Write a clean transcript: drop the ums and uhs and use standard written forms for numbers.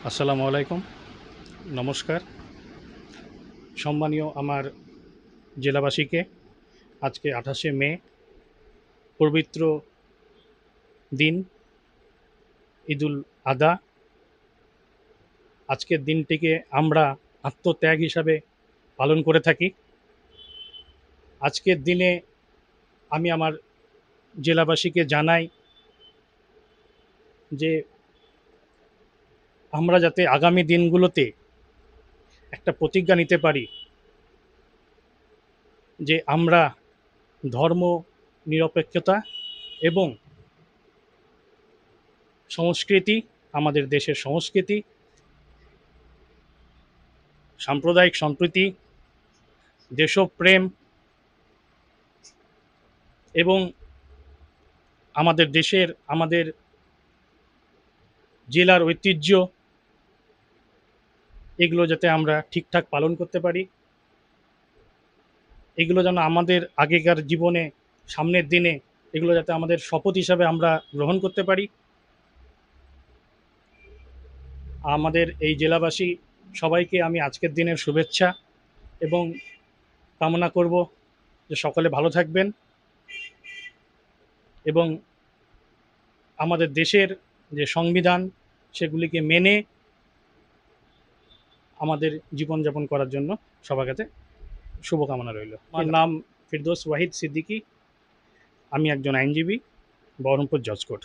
আসসালামু আলাইকুম, নমস্কার। সম্মানীয় আমার জেলাবাসীকে আজকে ২৮শে মে পবিত্র দিন ঈদুল আদহা। আজকের দিনটিকে আমরা আত্মত্যাগ হিসাবে পালন করে থাকি। আজকের দিনে আমি আমার জেলাবাসীকে জানাই যে আমরা যাতে আগামী দিনগুলোতে একটা প্রতিজ্ঞা নিতে পারি যে আমরা ধর্ম নিরপেক্ষতা এবং সংস্কৃতি, আমাদের দেশের সংস্কৃতি, সাম্প্রদায়িক সম্প্রীতি, দেশপ্রেম এবং আমাদের দেশের, আমাদের জেলার ঐতিহ্য, এগুলো যাতে আমরা ঠিকঠাক পালন করতে পারি। এগুলো যেন আমাদের আগেকার জীবনে, সামনের দিনে এগুলো যাতে আমাদের শপথ হিসাবে আমরা গ্রহণ করতে পারি। আমাদের এই জেলাবাসী সবাইকে আমি আজকের দিনের শুভেচ্ছা এবং কামনা করব যে সকলে ভালো থাকবেন এবং আমাদের দেশের যে সংবিধান সেগুলিকে মেনে আমাদের জীবনযাপন করার জন্য সবার কাছে শুভকামনা রইল। আমার নাম ফিরদৌস ওয়াহিদ সিদ্দিকী। আমি একজন আইনজীবী, বহরমপুর জজ কোর্ট।